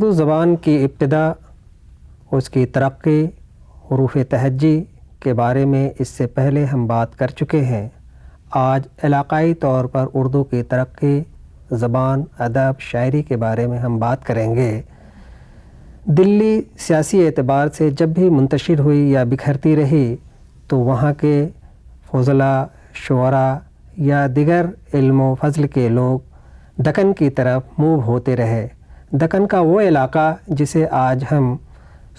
اردو زبان کی ابتدا، اس کی ترقی، حروف تہجی کے بارے میں اس سے پہلے ہم بات کر چکے ہیں۔ آج علاقائی طور پر اردو کی ترقی، زبان، ادب، شاعری کے بارے میں ہم بات کریں گے۔ دلی سیاسی اعتبار سے جب بھی منتشر ہوئی یا بکھرتی رہی تو وہاں کے فضلاء، شعراء یا دیگر علم و فضل کے لوگ دکن کی طرف موو ہوتے رہے۔ دکن کا وہ علاقہ جسے آج ہم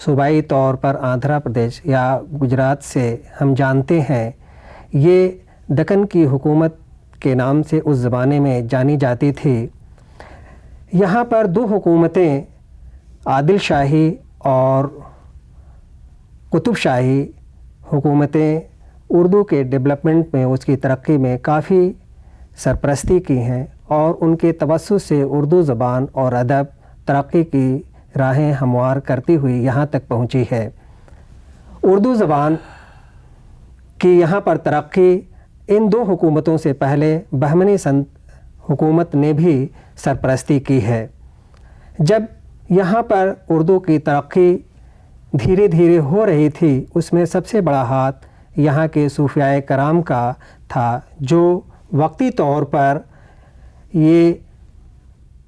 صوبائی طور پر آندھرا پردیش یا گجرات سے ہم جانتے ہیں، یہ دکن کی حکومت کے نام سے اس زمانے میں جانی جاتی تھی۔ یہاں پر دو حکومتیں، عادل شاہی اور قطب شاہی حکومتیں، اردو کے ڈیولپمنٹ میں، اس کی ترقی میں کافی سرپرستی کی ہیں اور ان کے توسط سے اردو زبان اور ادب ترقی کی راہیں ہموار کرتی ہوئی یہاں تک پہنچی ہے۔ اردو زبان کی یہاں پر ترقی ان دو حکومتوں سے پہلے بہمنی حکومت نے بھی سرپرستی کی ہے۔ جب یہاں پر اردو کی ترقی دھیرے دھیرے ہو رہی تھی، اس میں سب سے بڑا ہاتھ یہاں کے صوفیاء کرام کا تھا، جو وقتی طور پر یہ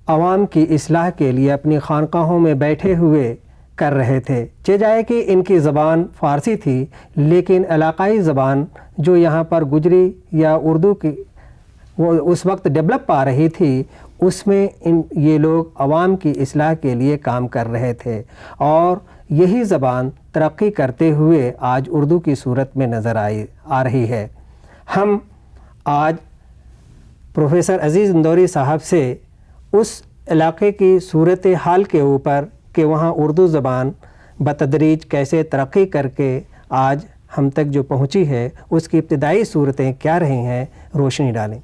عوام کی اصلاح کے لیے اپنی خانقاہوں میں بیٹھے ہوئے کر رہے تھے۔ جائے کہ ان کی زبان فارسی تھی، لیکن علاقائی زبان جو یہاں پر گجری یا اردو کی وہ اس وقت ڈیولپ پا رہی تھی، اس میں یہ لوگ عوام کی اصلاح کے لیے کام کر رہے تھے، اور یہی زبان ترقی کرتے ہوئے آج اردو کی صورت میں نظر آ رہی ہے۔ ہم آج پروفیسر عزیز اندوری صاحب سے اس علاقے کی صورت حال کے اوپر کہ وہاں اردو زبان بتدریج کیسے ترقی کر کے آج ہم تک جو پہنچی ہے، اس کی ابتدائی صورتیں کیا رہی ہیں، روشنی ڈالیں۔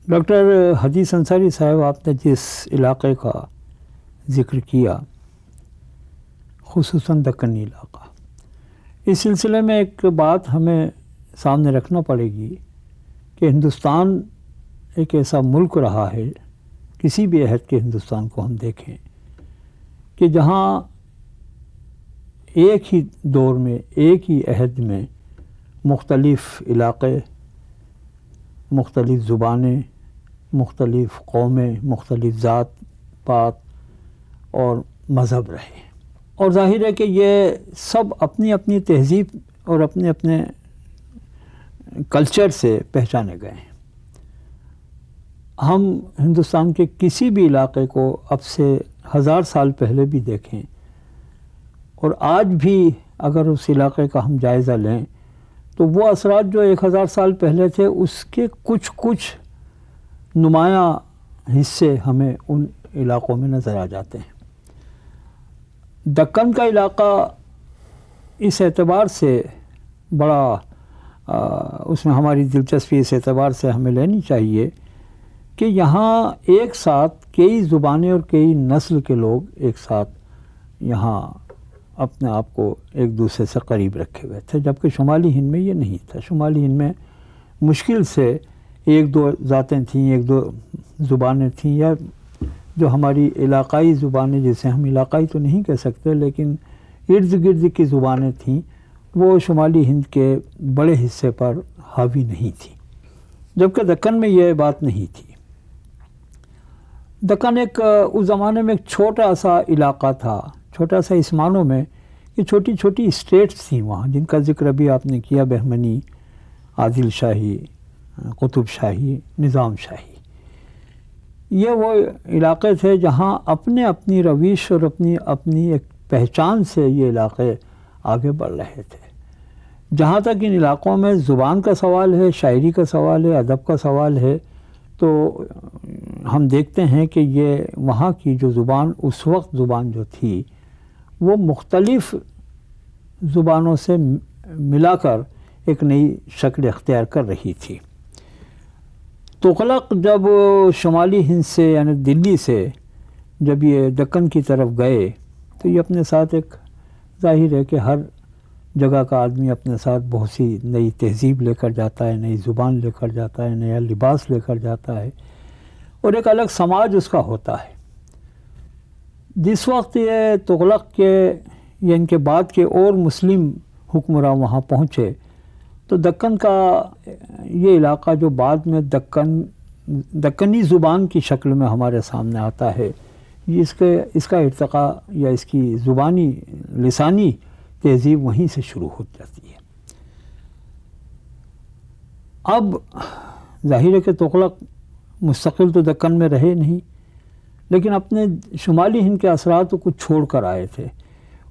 ڈاکٹر حدیث انصاری صاحب، آپ نے جس علاقے کا ذکر کیا، خصوصاً دکنی علاقہ، اس سلسلے میں ایک بات ہمیں سامنے رکھنا پڑے گی کہ ہندوستان ایک ایسا ملک رہا ہے، کسی بھی عہد کے ہندوستان کو ہم دیکھیں، کہ جہاں ایک ہی دور میں، ایک ہی عہد میں مختلف علاقے، مختلف زبانیں، مختلف قومیں، مختلف ذات پات اور مذہب رہے، اور ظاہر ہے کہ یہ سب اپنی اپنی تہذیب اور اپنے اپنے کلچر سے پہچانے گئے ہیں۔ ہم ہندوستان کے کسی بھی علاقے کو اب سے 1000 سال پہلے بھی دیکھیں، اور آج بھی اگر اس علاقے کا ہم جائزہ لیں تو وہ اثرات جو 1000 سال پہلے تھے، اس کے کچھ نمایاں حصے ہمیں ان علاقوں میں نظر آ جاتے ہیں۔ دکن کا علاقہ اس اعتبار سے بڑا اس میں ہماری دلچسپی اس اعتبار سے ہمیں لینی چاہیے کہ یہاں ایک ساتھ کئی زبانیں اور کئی نسل کے لوگ ایک ساتھ یہاں اپنے آپ کو ایک دوسرے سے قریب رکھے ہوئے تھے، جبکہ شمالی ہند میں یہ نہیں تھا۔ شمالی ہند میں مشکل سے ایک دو ذاتیں تھیں، ایک دو زبانیں تھیں، یا جو ہماری علاقائی زبانیں، جسے ہم علاقائی تو نہیں کہہ سکتے، لیکن ارد گرد کی زبانیں تھیں، وہ شمالی ہند کے بڑے حصے پر حاوی نہیں تھیں، جبکہ دکن میں یہ بات نہیں تھی۔ دکن ایک اس زمانے میں ایک چھوٹا سا علاقہ تھا، چھوٹا سا اس معنوں میں کہ چھوٹی چھوٹی اسٹیٹس تھیں وہاں، جن کا ذکر ابھی آپ نے کیا، بہمنی، عادل شاہی، قطب شاہی، نظام شاہی۔ یہ وہ علاقے تھے جہاں اپنی رویش اور اپنی ایک پہچان سے یہ علاقے آگے بڑھ رہے تھے۔ جہاں تک ان علاقوں میں زبان کا سوال ہے، شاعری کا سوال ہے، ادب کا سوال ہے، تو ہم دیکھتے ہیں کہ یہ وہاں کی جو زبان، اس وقت زبان جو تھی، وہ مختلف زبانوں سے ملا کر ایک نئی شکل اختیار کر رہی تھی۔ تغلق جب شمالی ہند سے، یعنی دلی سے جب یہ دکن کی طرف گئے، تو یہ اپنے ساتھ ایک، ظاہر ہے کہ ہر جگہ کا آدمی اپنے ساتھ بہت سی نئی تہذیب لے کر جاتا ہے، نئی زبان لے کر جاتا ہے، نیا لباس لے کر جاتا ہے، اور ایک الگ سماج اس کا ہوتا ہے۔ جس وقت یہ تغلق کے یا ان کے بعد کے اور مسلم حکمراں وہاں پہنچے تو دکن کا یہ علاقہ جو بعد میں دکنی زبان کی شکل میں ہمارے سامنے آتا ہے، اس کا ارتقاء یا اس کی زبانی لسانی تہذیب وہیں سے شروع ہو جاتی ہے۔ اب ظاہر ہے کہ تغلق مستقل تو دکن میں رہے نہیں، لیکن اپنے شمالی ہند کے اثرات کو کچھ چھوڑ کر آئے تھے۔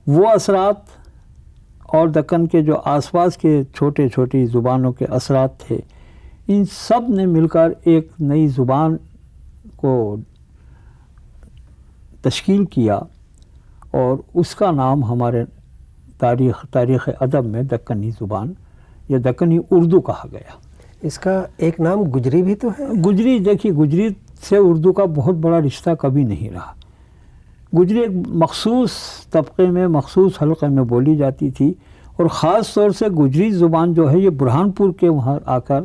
وہ اثرات اور دکن کے جو آس پاس کے چھوٹی چھوٹی زبانوں کے اثرات تھے، ان سب نے مل کر ایک نئی زبان کو تشکیل کیا، اور اس کا نام ہمارے تاریخ ادب میں دکنی زبان یا دکنی اردو کہا گیا۔ اس کا ایک نام گجری بھی تو ہے۔ گجری، دیکھیے گجری سے اردو کا بہت بڑا رشتہ کبھی نہیں رہا۔ گجری ایک مخصوص طبقے میں، مخصوص حلقے میں بولی جاتی تھی، اور خاص طور سے گجری زبان جو ہے یہ برہان پور کے وہاں آ کر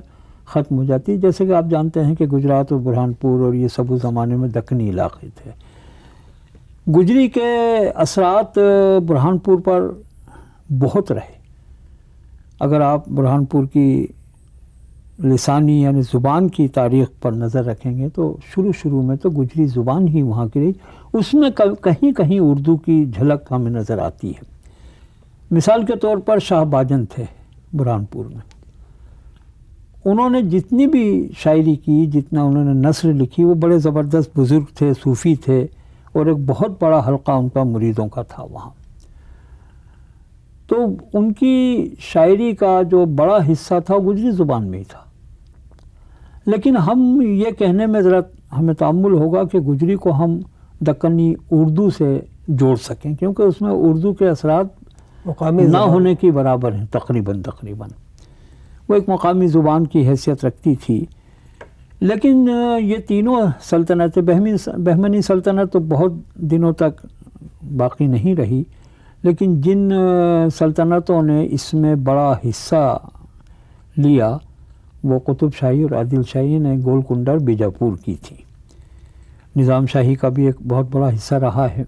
ختم ہو جاتی ہے۔ جیسے کہ آپ جانتے ہیں کہ گجرات اور برہان پور اور یہ سب اس زمانے میں دکنی علاقے تھے۔ گجری کے اثرات برہان پور پر بہت رہے۔ اگر آپ برہان پور کی لسانی یعنی زبان کی تاریخ پر نظر رکھیں گے تو شروع میں تو گجری زبان ہی وہاں کی رہی، اس میں کہیں کہیں اردو کی جھلک ہمیں نظر آتی ہے۔ مثال کے طور پر شاہ باجن تھے برہان پور میں، انہوں نے جتنی بھی شاعری کی، جتنا انہوں نے نثر لکھی، وہ بڑے زبردست بزرگ تھے، صوفی تھے، اور ایک بہت بڑا حلقہ ان کا مریدوں کا تھا وہاں۔ تو ان کی شاعری کا جو بڑا حصہ تھا گجری زبان میں ہی تھا، لیکن ہم یہ کہنے میں ذرا ہمیں تأمل ہوگا کہ گجری کو ہم دکنی اردو سے جوڑ سکیں، کیونکہ اس میں اردو کے اثرات مقامی نہ ہونے کی برابر ہیں تقریباً۔ وہ ایک مقامی زبان کی حیثیت رکھتی تھی۔ لیکن یہ تینوں سلطنتیں، بہمنی سلطنت تو بہت دنوں تک باقی نہیں رہی، لیکن جن سلطنتوں نے اس میں بڑا حصہ لیا وہ قطب شاہی اور عادل شاہی نے گولکنڈہ اور بیجاپور کی تھی۔ نظام شاہی کا بھی ایک بہت بڑا حصہ رہا ہے۔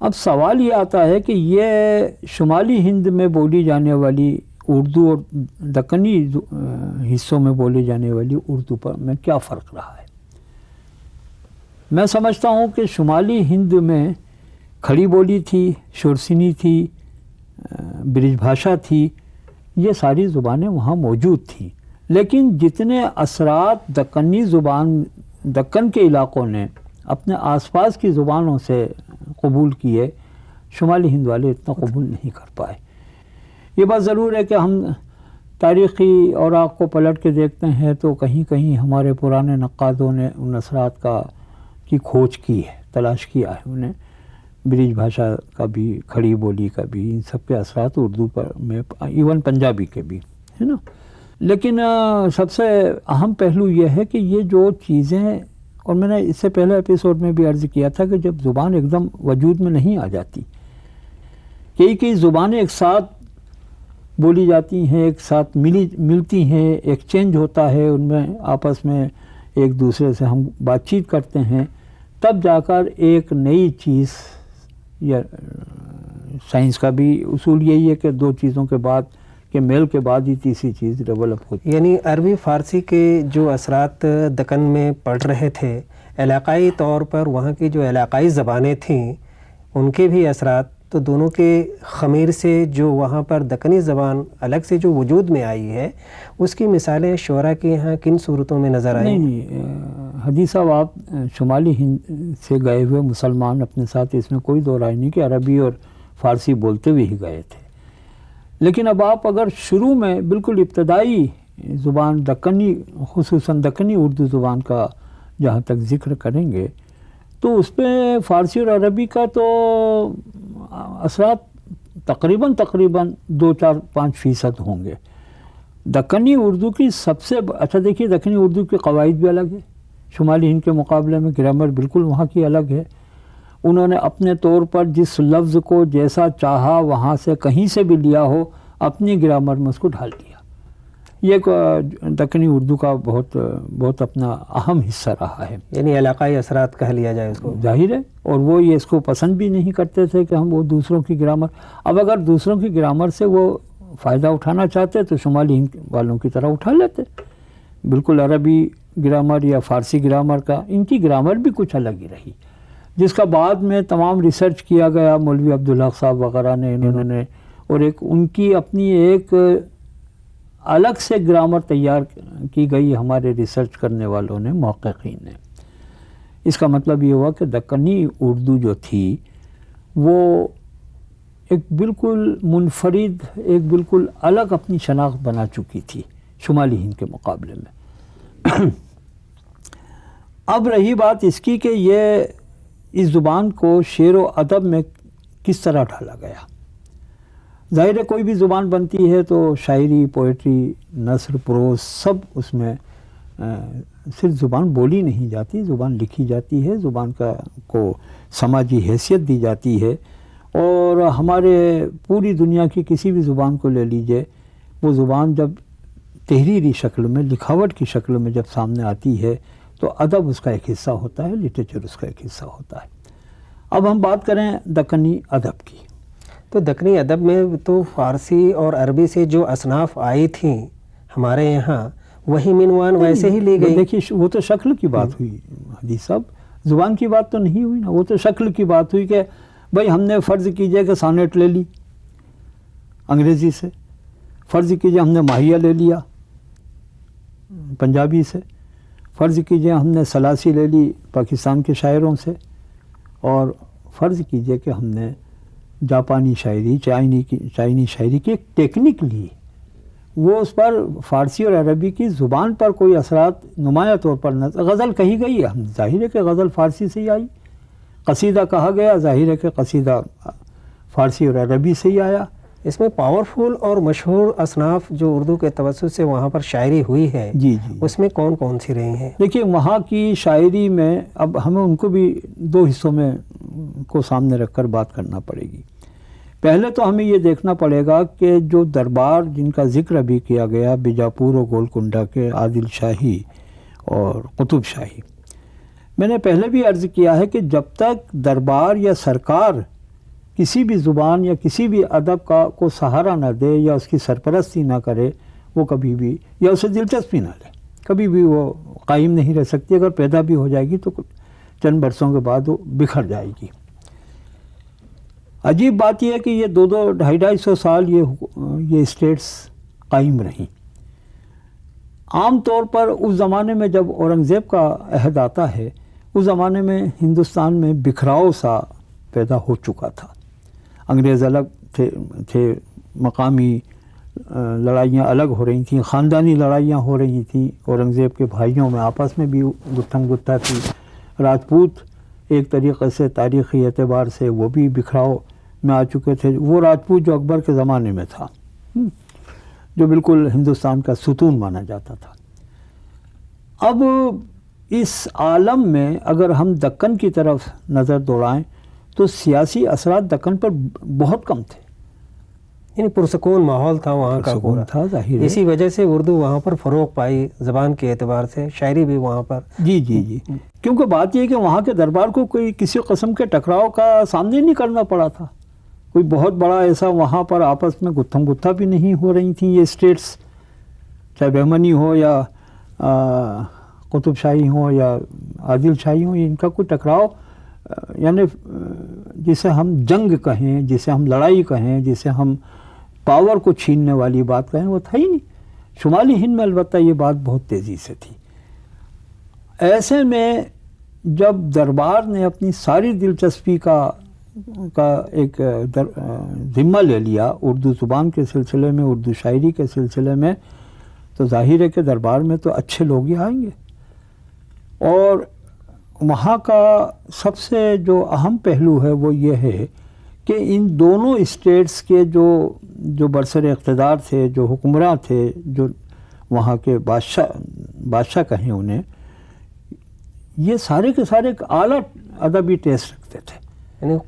اب سوال یہ آتا ہے کہ یہ شمالی ہند میں بولی جانے والی اردو اور دکنی حصوں میں بولی جانے والی اردو پر میں کیا فرق رہا ہے؟ میں سمجھتا ہوں کہ شمالی ہند میں کھڑی بولی تھی، شورسینی تھی، برج بھاشا تھی، یہ ساری زبانیں وہاں موجود تھیں، لیکن جتنے اثرات دکن کے علاقوں نے اپنے آس پاس کی زبانوں سے قبول کیے، شمالی ہند والے اتنا قبول نہیں کر پائے۔ یہ بات ضرور ہے کہ ہم تاریخی اوراق کو پلٹ کے دیکھتے ہیں تو کہیں کہیں ہمارے پرانے نقادوں نے ان اثرات کی کھوج کی ہے، تلاش کیا ہے انہیں، برج بھاشا کا بھی، کھڑی بولی کا بھی، ان سب کے اثرات اردو پر میں، ایون پنجابی کے بھی ہے نا۔ لیکن سب سے اہم پہلو یہ ہے کہ یہ جو چیزیں، اور میں نے اس سے پہلے ایپیسوڈ میں بھی عرض کیا تھا کہ جب زبان ایک دم وجود میں نہیں آ جاتی، کئی زبانیں ایک ساتھ بولی جاتی ہیں، ایک ساتھ ملتی ہیں، ایکسچینج ہوتا ہے، ان میں آپس میں ایک دوسرے سے ہم بات چیت کرتے ہیں، تب جا کر ایک نئی چیز، یا سائنس کا بھی اصول یہی ہے کہ دو چیزوں کے بعد کہ میل کے بعد ہی تیسری چیز ڈیولپ ہوتی ہے۔ یعنی عربی فارسی کے جو اثرات دکن میں پڑ رہے تھے، علاقائی طور پر وہاں کی جو علاقائی زبانیں تھیں ان کے بھی اثرات، تو دونوں کے خمیر سے جو وہاں پر دکنی زبان الگ سے جو وجود میں آئی ہے، اس کی مثالیں شعراء کے یہاں کن صورتوں میں نظر آئیں؟ نہیں حدیث صاحب، آپ شمالی ہند سے گئے ہوئے مسلمان اپنے ساتھ، اس میں کوئی دو رائے نہیں کہ عربی اور فارسی بولتے ہوئے ہی گئے تھے، لیکن اب آپ اگر شروع میں بالکل ابتدائی زبان دکنی، خصوصاً دکنی اردو زبان کا جہاں تک ذکر کریں گے تو اس پہ فارسی اور عربی کا تو اثرات تقریباً 2-4-5% ہوں گے۔ دکنی اردو کی سب سے اچھا دیکھیے، دکنی اردو کے قواعد بھی الگ ہے، شمالی ہند کے مقابلے میں گرامر بالکل وہاں کی الگ ہے۔ انہوں نے اپنے طور پر جس لفظ کو جیسا چاہا وہاں سے کہیں سے بھی لیا ہو، اپنی گرامر میں اس کو ڈھال دیا۔ یہ ایک دکنی اردو کا بہت اپنا اہم حصہ رہا ہے. یعنی علاقائی اثرات کہہ لیا جائے اس کو. ظاہر ہے. اور وہ یہ اس کو پسند بھی نہیں کرتے تھے کہ ہم وہ دوسروں کی گرامر. اب اگر دوسروں کی گرامر سے وہ فائدہ اٹھانا چاہتے تو شمالی ہند والوں کی طرح اٹھا لیتے. بالکل عربی گرامر یا فارسی گرامر کا ان کی گرامر بھی کچھ الگ ہی رہی، جس کا بعد میں تمام ریسرچ کیا گیا مولوی عبدالحق صاحب وغیرہ نے، انہوں نے، اور ایک ان کی اپنی ایک الگ سے گرامر تیار کی گئی ہمارے ریسرچ کرنے والوں نے، محققین نے. اس کا مطلب یہ ہوا کہ دکنی اردو جو تھی وہ ایک بالکل منفرد، ایک بالکل الگ اپنی شناخت بنا چکی تھی شمالی ہند کے مقابلے میں. اب رہی بات اس کی کہ یہ اس زبان کو شعر و ادب میں کس طرح ڈھالا گیا. ظاہر ہے کوئی بھی زبان بنتی ہے تو شاعری، پوئٹری، نثر، پروز سب اس میں صرف زبان بولی نہیں جاتی، زبان لکھی جاتی ہے، زبان کو سماجی حیثیت دی جاتی ہے. اور ہمارے پوری دنیا کی کسی بھی زبان کو لے لیجئے، وہ زبان جب تحریری شکل میں، لکھاوٹ کی شکل میں جب سامنے آتی ہے تو ادب اس کا ایک حصہ ہوتا ہے، لٹریچر اس کا ایک حصہ ہوتا ہے. اب ہم بات کریں دکنی ادب کی. تو دکنی ادب میں تو فارسی اور عربی سے جو اصناف آئی تھیں ہمارے یہاں، وہی عنوان ویسے ہی لی گئی. دیکھیے وہ تو شکل کی بات ہوئی حدیث صاحب، زبان کی بات تو نہیں ہوئی نا. وہ تو شکل کی بات ہوئی کہ بھائی ہم نے فرض کیجئے کہ سانیٹ لے لی انگریزی سے، فرض کیجئے ہم نے ماہیہ لے لیا پنجابی سے، فرض کیجئے ہم نے سلاسی لے لی پاکستان کے شاعروں سے، اور فرض کیجئے کہ ہم نے جاپانی شاعری، چائنی شاعری کی ایک ٹیکنک لی. وہ اس پر فارسی اور عربی کی زبان پر کوئی اثرات نمایاں طور پر غزل کہی گئی ہے، ہم ظاہر ہے کہ غزل فارسی سے ہی آئی. قصیدہ کہا گیا، ظاہر ہے کہ قصیدہ فارسی اور عربی سے ہی آیا. اس میں پاورفل اور مشہور اصناف جو اردو کے توسط سے وہاں پر شاعری ہوئی ہے، جی اس میں کون کون سی رہی ہیں؟ دیکھیے وہاں کی شاعری میں اب ہمیں ان کو بھی دو حصوں میں کو سامنے رکھ کر بات کرنا پڑے گی. پہلے تو ہمیں یہ دیکھنا پڑے گا کہ جو دربار جن کا ذکر ابھی کیا گیا، بیجاپور و گولکنڈہ کے عادل شاہی اور قطب شاہی، میں نے پہلے بھی عرض کیا ہے کہ جب تک دربار یا سرکار کسی بھی زبان یا کسی بھی ادب کو سہارا نہ دے یا اس کی سرپرستی نہ کرے، وہ کبھی بھی، یا اسے دلچسپی نہ لے، کبھی بھی وہ قائم نہیں رہ سکتی. اگر پیدا بھی ہو جائے گی تو چند برسوں کے بعد وہ بکھر جائے گی. عجیب بات یہ ہے کہ یہ 200-250 سال یہ اسٹیٹس قائم رہیں. عام طور پر اس زمانے میں جب اورنگزیب کا عہد آتا ہے، اس زمانے میں ہندوستان میں بکھراؤ سا پیدا ہو چکا تھا. انگریز الگ تھے، مقامی لڑائیاں الگ ہو رہی تھیں، خاندانی لڑائیاں ہو رہی تھیں، اورنگزیب کے بھائیوں میں آپس میں بھی گتھم گتھا تھی. راجپوت ایک طریقے سے تاریخی اعتبار سے وہ بھی بکھراؤ میں آ چکے تھے. وہ راجپوت جو اکبر کے زمانے میں تھا، جو بالکل ہندوستان کا ستون مانا جاتا تھا. اب اس عالم میں اگر ہم دکن کی طرف نظر دوڑائیں تو سیاسی اثرات دکن پر بہت کم تھے. یعنی پرسکون ماحول تھا وہاں کا پورا تھا. ظاہر ہے اسی وجہ سے اردو وہاں پر فروغ پائی زبان کے اعتبار سے، شاعری بھی وہاں پر. جی کیونکہ بات یہ ہے کہ وہاں کے دربار کو کوئی کسی قسم کے ٹکراؤ کا سامنے نہیں کرنا پڑا تھا. کوئی بہت بڑا ایسا وہاں پر آپس میں گتھم گتھا بھی نہیں ہو رہی تھیں یہ اسٹیٹس، چاہے بہمنی ہو یا قطب شاہی ہو یا عادل شاہی ہو. ان کا کوئی ٹکراؤ یعنی جسے ہم جنگ کہیں، جسے ہم لڑائی کہیں، جسے ہم پاور کو چھیننے والی بات کہیں، وہ تھا ہی نہیں. شمالی ہند میں البتہ یہ بات بہت تیزی سے تھی. ایسے میں جب دربار نے اپنی ساری دلچسپی کا ایک ذمہ لے لیا اردو زبان کے سلسلے میں، اردو شاعری کے سلسلے میں، تو ظاہر ہے کہ دربار میں تو اچھے لوگ ہی آئیں گے. اور وہاں کا سب سے جو اہم پہلو ہے وہ یہ ہے کہ ان دونوں اسٹیٹس کے جو برسر اقتدار تھے، جو حکمراں تھے، جو وہاں کے بادشاہ کہیں انہیں، یہ سارے کے سارے ایک اعلیٰ ادبی ٹیسٹ رکھتے تھے.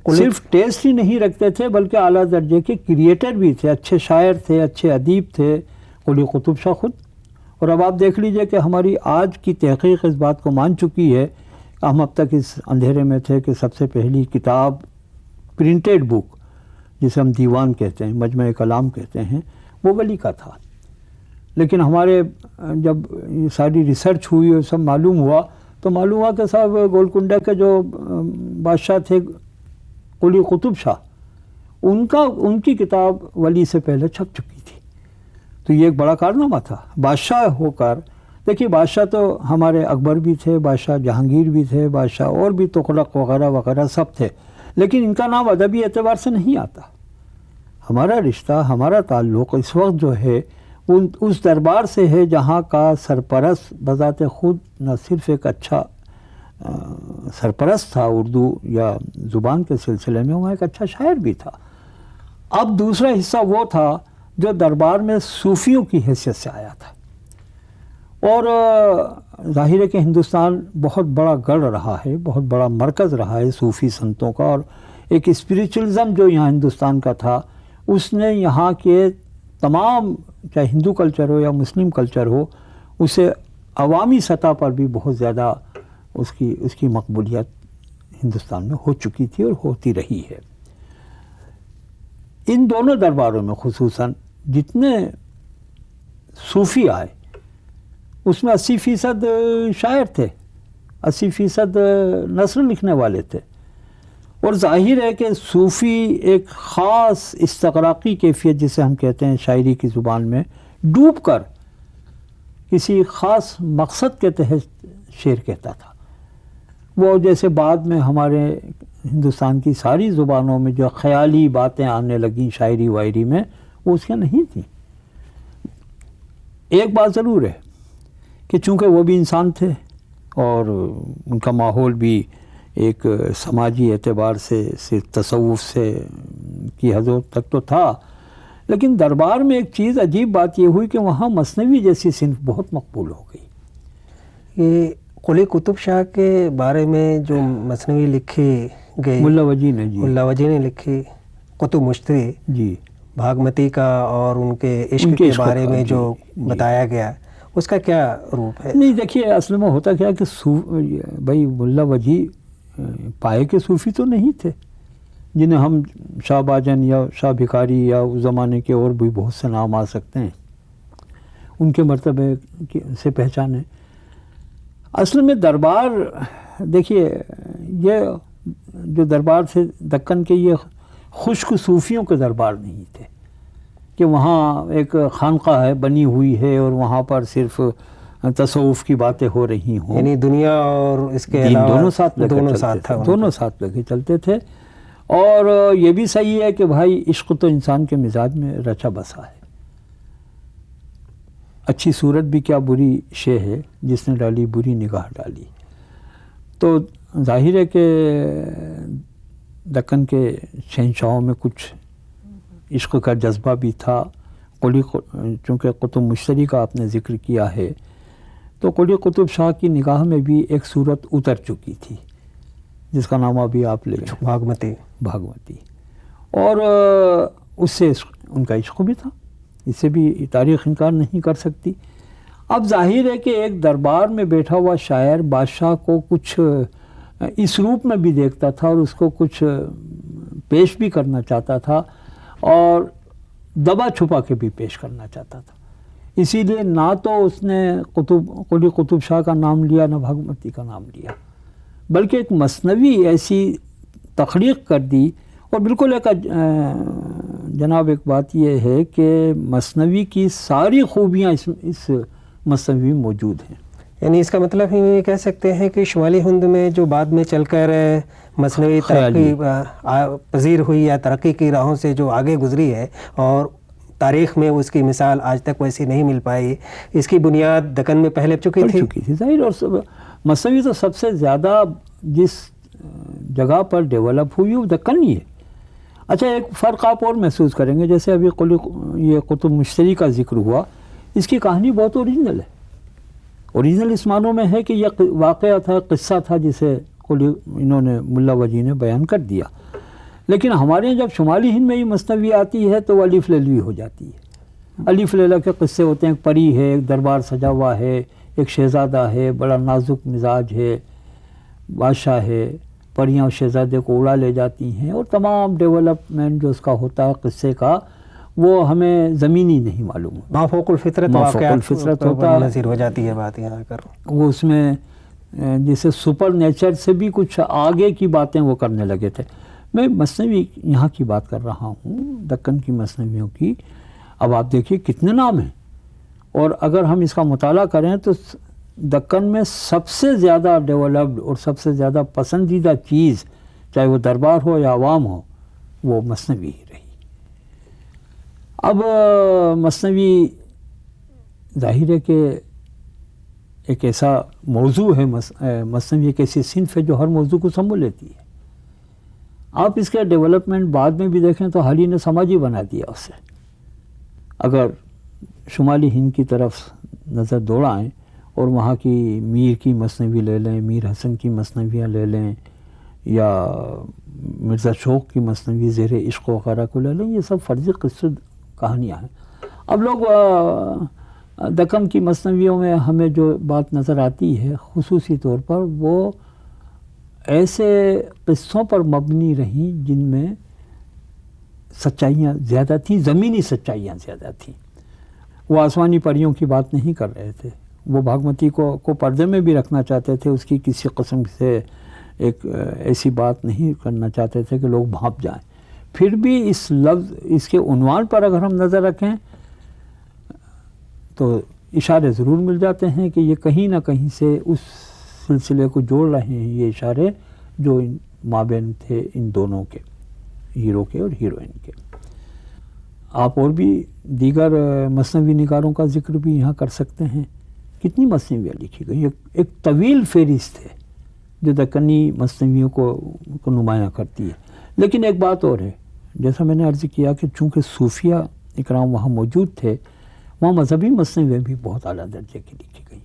صرف ٹیسٹ ہی نہیں رکھتے تھے بلکہ اعلیٰ درجے کے کریٹر بھی تھے، اچھے شاعر تھے، اچھے ادیب تھے. قلی قطب شاہ خود اور اب آپ دیکھ لیجئے کہ ہماری آج کی تحقیق اس بات کو مان چکی ہے کہ ہم اب تک اس اندھیرے میں تھے کہ سب سے پہلی کتاب پرنٹڈ بک جسے ہم دیوان کہتے ہیں، مجمع کلام کہتے ہیں، وہ ولی کا تھا. لیکن ہمارے جب یہ ساری ریسرچ ہوئی اور سب معلوم ہوا تو معلوم ہوا کہ صاحب گولکنڈہ کے جو بادشاہ تھے قلی قطب شاہ، ان کی کتاب ولی سے پہلے چھپ چکی تھی. تو یہ ایک بڑا کارنامہ تھا بادشاہ ہو کر. دیکھیے بادشاہ تو ہمارے اکبر بھی تھے، بادشاہ جہانگیر بھی تھے، بادشاہ اور بھی تغلق وغیرہ وغیرہ سب تھے، لیکن ان کا نام ادبی اعتبار سے نہیں آتا. ہمارا رشتہ، ہمارا تعلق اس وقت جو ہے اس دربار سے ہے جہاں کا سرپرست بذات خود نہ صرف ایک اچھا سرپرست تھا اردو یا زبان کے سلسلے میں، وہاں ایک اچھا شاعر بھی تھا. اب دوسرا حصہ وہ تھا جو دربار میں صوفیوں کی حیثیت سے آیا تھا. اور ظاہر ہے کہ ہندوستان بہت بڑا گڑھ رہا ہے، بہت بڑا مرکز رہا ہے صوفی سنتوں کا، اور ایک اسپریچولزم جو یہاں ہندوستان کا تھا اس نے یہاں کے تمام، چاہے ہندو کلچر ہو یا مسلم کلچر ہو، اسے عوامی سطح پر بھی بہت زیادہ اس کی مقبولیت ہندوستان میں ہو چکی تھی اور ہوتی رہی ہے. ان دونوں درباروں میں خصوصاً جتنے صوفی آئے اس میں 80% شاعر تھے، 80% نثر لکھنے والے تھے. اور ظاہر ہے کہ صوفی ایک خاص استغراقی کیفیت جسے ہم کہتے ہیں شاعری کی زبان میں، ڈوب کر کسی خاص مقصد کے تحت شعر کہتا تھا. وہ جیسے بعد میں ہمارے ہندوستان کی ساری زبانوں میں جو خیالی باتیں آنے لگیں شاعری وائری میں، وہ اس کے نہیں تھیں. ایک بات ضرور ہے کہ چونکہ وہ بھی انسان تھے اور ان کا ماحول بھی ایک سماجی اعتبار سے صرف تصوف سے کی حدود تک تو تھا، لیکن دربار میں ایک چیز عجیب بات یہ ہوئی کہ وہاں مثنوی جیسی صنف بہت مقبول ہو گئی. یہ قلی قطب شاہ کے بارے میں جو مثنوی لکھی گئی، ملا وجی نے لکھی، قطب مشتری جی بھاگمتی کا اور ان کے عشق کے بارے میں جو بتایا گیا، اس کا کیا روپ ہے؟ نہیں دیکھیے اصل میں ہوتا کیا کہ بھائی ملا وجی پائے کے صوفی تو نہیں تھے جنہیں ہم شاہ باجن یا شاہ بھکاری یا اس زمانے کے اور بھی بہت سے نام آ سکتے ہیں ان کے مرتبے سے پہچانے. اصل میں دربار دیکھیے یہ جو دربار تھے دکن کے، یہ خشک صوفیوں کے دربار نہیں تھے کہ وہاں ایک خانقاہ ہے بنی ہوئی ہے اور وہاں پر صرف تصوف کی باتیں ہو رہی ہوں. یعنی دنیا اور اس کے علاوہ دونوں ساتھ لے کے چلتے تھے. اور یہ بھی صحیح ہے کہ بھائی عشق تو انسان کے مزاج میں رچا بسا ہے. اچھی صورت بھی کیا بری شے ہے جس نے ڈالی بری نگاہ ڈالی. تو ظاہر ہے کہ دکن کے شہنشاہوں میں کچھ عشق کا جذبہ بھی تھا. چونکہ قطب مشتری کا آپ نے ذکر کیا ہے تو قلی قطب شاہ کی نگاہ میں بھی ایک صورت اتر چکی تھی جس کا نام ابھی آپ لے لیں، بھاگمتی. اور اس سے ان کا عشق بھی تھا، اس سے بھی تاریخ انکار نہیں کر سکتی. اب ظاہر ہے کہ ایک دربار میں بیٹھا ہوا شاعر بادشاہ کو کچھ اس روپ میں بھی دیکھتا تھا اور اس کو کچھ پیش بھی کرنا چاہتا تھا اور دبا چھپا کے بھی پیش کرنا چاہتا تھا. اسی لیے نہ تو اس نے قلی قطب شاہ کا نام لیا نہ بھاگمتی کا نام لیا، بلکہ ایک مثنوی ایسی تخلیق کر دی. اور بالکل ایک جناب ایک بات یہ ہے کہ مثنوی کی ساری خوبیاں اس مثنوی میں موجود ہیں. یعنی اس کا مطلب ہم یہ کہہ سکتے ہیں کہ شمالی ہند میں جو بعد میں چل کر مثنوی ترقی پذیر ہوئی یا ترقی کی راہوں سے جو آگے گزری ہے اور تاریخ میں اس کی مثال آج تک ویسی نہیں مل پائی، اس کی بنیاد دکن میں پہلے چکی تھی ظاہر. اور مثنوی تو سب سے زیادہ جس جگہ پر ڈیولپ ہوئی وہ دکن ہی ہے. اچھا ایک فرق آپ اور محسوس کریں گے، جیسے ابھی یہ قطب مشتری کا ذکر ہوا، اس کی کہانی بہت اوریجنل ہے. اوریجنل اس معنوں میں ہے کہ یہ واقعہ تھا، قصہ تھا جسے انہوں نے ملا وجی نے بیان کر دیا. لیکن ہمارے یہاں جب شمالی ہند میں ہی مثنوی آتی ہے تو وہ الف للوی ہو جاتی ہے. الف لیلا کے قصے ہوتے ہیں، ایک پری ہے، ایک دربار سجا ہوا ہے، ایک شہزادہ ہے، بڑا نازک مزاج ہے، بادشاہ ہے، پریاں شہزادے کو اڑا لے جاتی ہیں، اور تمام ڈیولپمنٹ جو اس کا ہوتا ہے قصے کا وہ ہمیں زمینی نہیں معلوم ہوتا، مافوق الفطرت مافوق واقعات الفطرت پر ہوتا ہے، نظیر ہو جاتی ہے بات یہاں کر۔ وہ اس میں جیسے سپر نیچر سے بھی کچھ آگے کی باتیں وہ کرنے لگے تھے۔ میں مثنوی یہاں کی بات کر رہا ہوں، دکن کی مثنویوں کی۔ اب آپ دیکھیے کتنے نام ہیں، اور اگر ہم اس کا مطالعہ کریں تو دکن میں سب سے زیادہ ڈیولپڈ اور سب سے زیادہ پسندیدہ چیز، چاہے وہ دربار ہو یا عوام ہو، وہ مثنوی ہی رہی۔ اب مثنوی ظاہر ہے کہ ایک ایسا موضوع ہے، مثنوی ایک ایسی صنف ہے جو ہر موضوع کو سنبھال لیتی ہے۔ آپ اس کے ڈیولپمنٹ بعد میں بھی دیکھیں تو حال ہی نے سماجی بنا دیا اسے۔ اگر شمالی ہند کی طرف نظر دوڑائیں اور وہاں کی میر کی مثنوی لے لیں، میر حسن کی مثنویاں لے لیں، یا مرزا شوق کی مثنوی زیر عشق وغیرہ کو لے لیں، یہ سب فرضی قصے کہانیاں ہیں۔ اب لوگ دکن کی مثنویوں میں ہمیں جو بات نظر آتی ہے خصوصی طور پر، وہ ایسے قصوں پر مبنی رہیں جن میں سچائیاں زیادہ تھیں، زمینی سچائیاں زیادہ تھیں۔ وہ آسمانی پریوں کی بات نہیں کر رہے تھے، وہ بھاگمتی کو پردے میں بھی رکھنا چاہتے تھے، اس کی کسی قسم سے ایک ایسی بات نہیں کرنا چاہتے تھے کہ لوگ بھانپ جائیں۔ پھر بھی اس لفظ، اس کے عنوان پر اگر ہم نظر رکھیں تو اشارے ضرور مل جاتے ہیں کہ یہ کہیں نہ کہیں سے اس سلسلے کو جوڑ رہے ہیں، یہ اشارے جو مابین تھے ان دونوں کے، ہیرو کے اور ہیروئن کے۔ آپ اور بھی دیگر مثنوی نگاروں کا ذکر بھی یہاں کر سکتے ہیں۔ کتنی مثنویاں لکھی گئی، ایک طویل فہرست ہے جو دکنی مثنویوں کو نمایاں کرتی ہے۔ لیکن ایک بات اور ہے، جیسا میں نے عرض کیا کہ چونکہ صوفیہ اکرام وہاں موجود تھے، وہاں مذہبی مثنویاں بھی بہت اعلیٰ درجے کی لکھی گئی،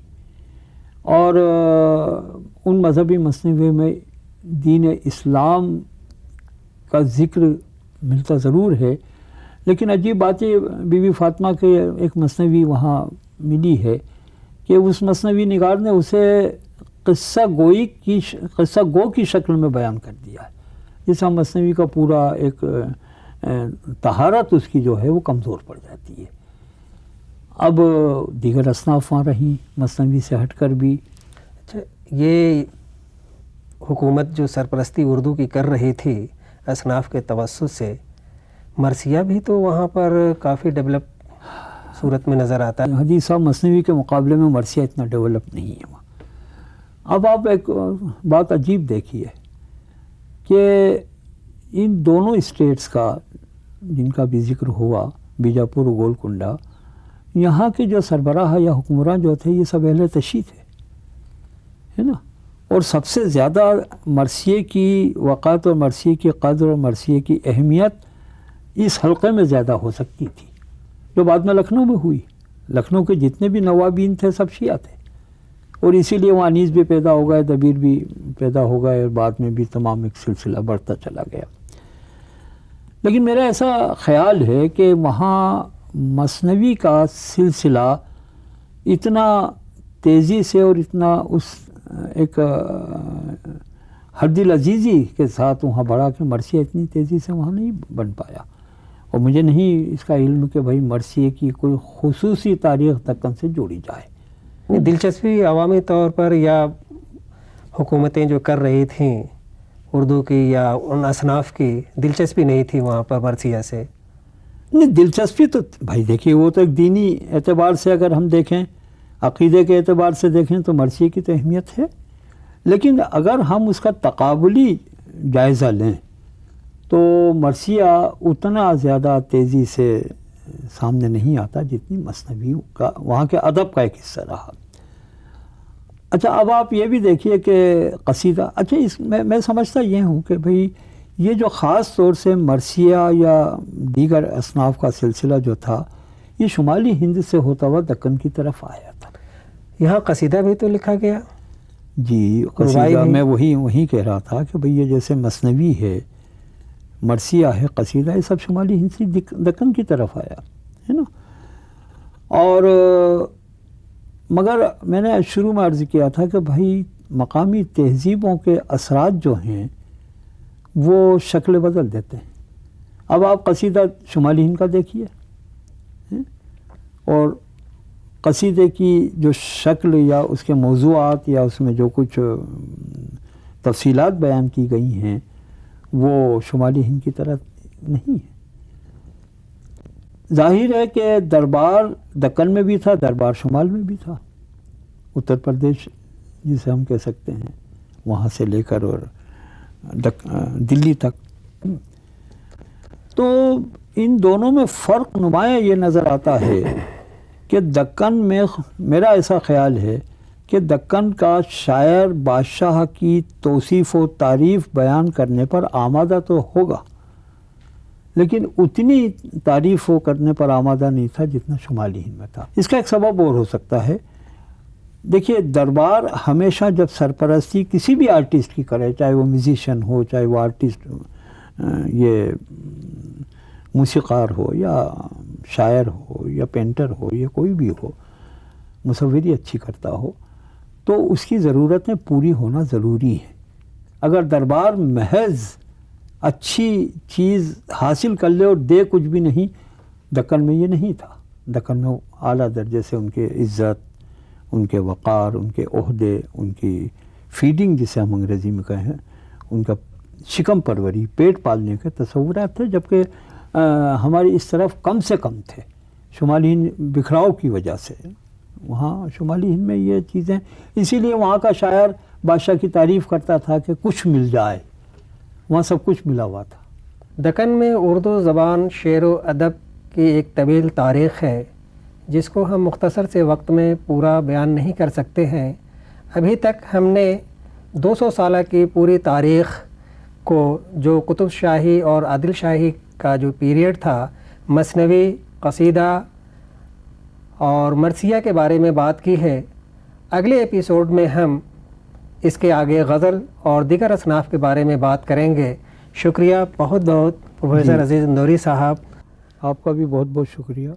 اور ان مذہبی مثنویوں میں دین اسلام کا ذکر ملتا ضرور ہے، لیکن عجیب بات ہے، بی بی فاطمہ کے ایک مثنوی وہاں ملی ہے کہ اس مثنوی نگار نے اسے قصہ گو کی شکل میں بیان کر دیا ہے، جس ہم مثنوی کا پورا ایک طہارت اس کی جو ہے وہ کمزور پڑ جاتی ہے۔ اب دیگر اصناف وہاں رہیں مثنوی سے ہٹ کر بھی۔ اچھا، یہ حکومت جو سرپرستی اردو کی کر رہی تھی اصناف کے توسط سے، مرثیہ بھی تو وہاں پر کافی ڈیولپ صورت میں نظر آتا ہے۔ حدیث صاحب مثنوی کے مقابلے میں مرثیہ اتنا ڈیولپ نہیں ہے وہاں۔ اب آپ ایک بات عجیب دیکھیے کہ ان دونوں اسٹیٹس کا جن کا بھی ذکر ہوا، بیجاپور و گولکنڈہ، یہاں کے جو سربراہ یا حکمران جو تھے یہ سب اہل تشیع تھے، ہے نا، اور سب سے زیادہ مرثیے کی وقعت اور مرثیے کی قدر اور مرثیے کی اہمیت اس حلقے میں زیادہ ہو سکتی تھی، جو بعد میں لکھنؤ میں ہوئی۔ لکھنؤ کے جتنے بھی نوابین تھے سب شیعہ تھے، اور اسی لیے وہاں انیس بھی پیدا ہو گئے، دبیر بھی پیدا ہو گئے، اور بعد میں بھی تمام ایک سلسلہ بڑھتا چلا گیا۔ لیکن میرا ایسا خیال ہے کہ وہاں مثنوی کا سلسلہ اتنا تیزی سے اور اتنا اس ایک حد العزیزی کے ساتھ وہاں بڑھا کہ مرثیہ اتنی تیزی سے وہاں نہیں بن پایا، اور مجھے نہیں اس کا علم کہ بھائی مرثیے کی کوئی خصوصی تاریخ دکن سے جوڑی جائے۔ دلچسپی عوامی طور پر یا حکومتیں جو کر رہی تھیں اردو کی یا ان اصناف کی دلچسپی نہیں تھی وہاں پر مرثیہ سے؟ نہیں، دلچسپی تو بھائی دیکھیے، وہ تو ایک دینی اعتبار سے اگر ہم دیکھیں، عقیدے کے اعتبار سے دیکھیں تو مرثیے کی تو اہمیت ہے، لیکن اگر ہم اس کا تقابلی جائزہ لیں تو مرثیہ اتنا زیادہ تیزی سے سامنے نہیں آتا جتنی مثنوی کا وہاں کے ادب کا ایک حصہ رہا۔ اچھا، اب آپ یہ بھی دیکھیے کہ قصیدہ، اچھا اس میں سمجھتا یہ ہوں کہ بھئی یہ جو خاص طور سے مرثیہ یا دیگر اصناف کا سلسلہ جو تھا، یہ شمالی ہند سے ہوتا ہوا دکن کی طرف آیا تھا۔ یہاں قصیدہ بھی تو لکھا گیا؟ جی، قصیدہ میں وہی کہہ رہا تھا کہ بھئی یہ جیسے مثنوی ہے، مرثیہ ہے، قصیدہ، یہ سب شمالی ہند سے دکن کی طرف آیا ہے نا۔ اور مگر میں نے شروع میں عرض کیا تھا کہ بھائی مقامی تہذیبوں کے اثرات جو ہیں وہ شکل بدل دیتے ہیں. اب آپ قصیدہ شمالی ہند کا دیکھیے اور قصیدے کی جو شکل یا اس کے موضوعات یا اس میں جو کچھ تفصیلات بیان کی گئی ہیں وہ شمالی ہند کی طرح نہیں ہے. ظاہر ہے کہ دربار دکن میں بھی تھا، دربار شمال میں بھی تھا. اتر پردیش جسے ہم کہہ سکتے ہیں وہاں سے لے کر اور دلی تک. تو ان دونوں میں فرق نمایاں یہ نظر آتا ہے کہ دکن میں میرا ایسا خیال ہے کہ دکن کا شاعر بادشاہ کی توصیف و تعریف بیان کرنے پر آمادہ تو ہوگا لیکن اتنی تعریف و کرنے پر آمادہ نہیں تھا جتنا شمالی ہند میں تھا. اس کا ایک سبب اور ہو سکتا ہے. دیکھیے دربار ہمیشہ جب سرپرستی کسی بھی آرٹسٹ کی کرے، چاہے وہ میوزیشین ہو، چاہے وہ آرٹسٹ یہ موسیقار ہو یا شاعر ہو یا پینٹر ہو یا کوئی بھی ہو، مصوری اچھی کرتا ہو، تو اس کی ضرورتیں پوری ہونا ضروری ہے. اگر دربار محض اچھی چیز حاصل کر لے اور دے کچھ بھی نہیں، دکن میں یہ نہیں تھا. دکن میں اعلیٰ درجے سے ان کے عزت، ان کے وقار، ان کے عہدے، ان کی فیڈنگ جسے ہم انگریزی میں کہیں، ان کا شکم پروری، پیٹ پالنے کے تصورات تھے، جبکہ ہماری اس طرف کم سے کم تھے. شمالی ہند بکھراؤ کی وجہ سے وہاں شمالی ہند میں یہ چیزیں، اسی لیے وہاں کا شاعر بادشاہ کی تعریف کرتا تھا کہ کچھ مل جائے، وہاں سب کچھ ملا ہوا تھا. دکن میں اردو زبان شعر و ادب کی ایک طویل تاریخ ہے جس کو ہم مختصر سے وقت میں پورا بیان نہیں کر سکتے ہیں. ابھی تک ہم نے 200 سالہ کی پوری تاریخ کو، جو قطب شاہی اور عادل شاہی کا جو پیریڈ تھا، مثنوی، قصیدہ اور مرثیہ کے بارے میں بات کی ہے. اگلے ایپیسوڈ میں ہم اس کے آگے غزل اور دیگر اصناف کے بارے میں بات کریں گے. شکریہ بہت بہت پروفیسر عزیز اندوری صاحب. آپ کا بھی بہت بہت شکریہ.